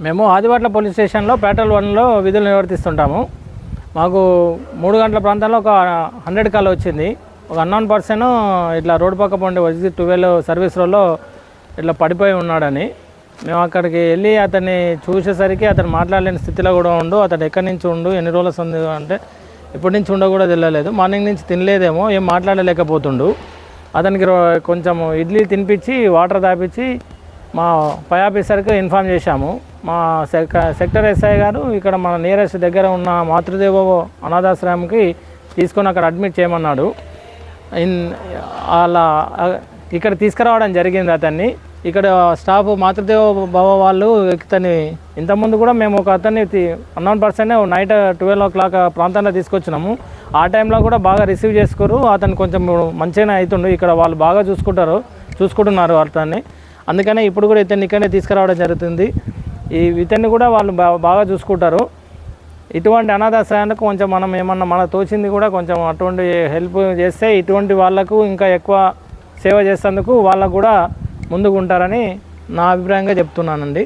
మేము ఆదివాట్ల పోలీస్ స్టేషన్లో పేట్రోల్ 1లో విధులు నిర్వర్తిస్తుంటాము. మాకు 3 గంటల ప్రాంతంలో ఒక 100 కాల్ వచ్చింది. ఒక అన్నోన్ పర్సన్ ఇట్లా రోడ్డు పక్క పండి వచ్చి 12 సర్వీస్ రోడ్లో ఇట్లా పడిపోయి ఉన్నాడని మేము అక్కడికి వెళ్ళి అతన్ని చూసేసరికి అతను మాట్లాడలేని స్థితిలో కూడా ఉండు. అతను ఎక్కడి నుంచి ఉండు, ఎన్ని రోజులు ఉంది అంటే ఎప్పటి నుంచి ఉండో కూడా తెలియలేదు. మార్నింగ్ నుంచి తినలేదేమో, ఏం మాట్లాడలేకపోతుండు. అతనికి కొంచెం ఇడ్లీ తినిపించి వాటర్ తాపించి మా పై ఆఫీసర్కి ఇన్ఫామ్ చేశాము. మా సెక్టర్ ఎస్ఐ గారు ఇక్కడ మన నియరెస్ట్ దగ్గర ఉన్న మాతృదేవ అనాథాశ్రమంకి తీసుకొని అక్కడ అడ్మిట్ చేయమన్నాడు. అలా ఇక్కడ తీసుకురావడం జరిగింది అతన్ని. ఇక్కడ స్టాఫ్ మాతృదేవ భవ వాళ్ళు ఇతన్ని ఇంతకుముందు కూడా మేము ఒక అతన్ని అన్నోన్ పర్సన్ నైట్ 12 o'clock ప్రాంతంలో తీసుకొచ్చినాము. ఆ టైంలో కూడా బాగా రిసీవ్ చేసుకోరు. అతను కొంచెం మంచిగానే అవుతుండు. ఇక్కడ వాళ్ళు బాగా చూసుకుంటున్నారు అతన్ని. అందుకనే ఇప్పుడు కూడా ఇతన్ని ఇక్కడనే తీసుకురావడం జరుగుతుంది. ఇతన్ని కూడా వాళ్ళు బాగా చూసుకుంటారు. ఇటువంటి అనాథాశ్రయానికి కొంచెం మనం ఏమన్నా మన తోచింది కూడా కొంచెం అటువంటి హెల్ప్ చేస్తే ఇటువంటి వాళ్ళకు ఇంకా ఎక్కువ సేవ చేసేందుకు వాళ్ళకు కూడా ముందుకు ఉంటారని నా అభిప్రాయంగా చెప్తున్నానండి.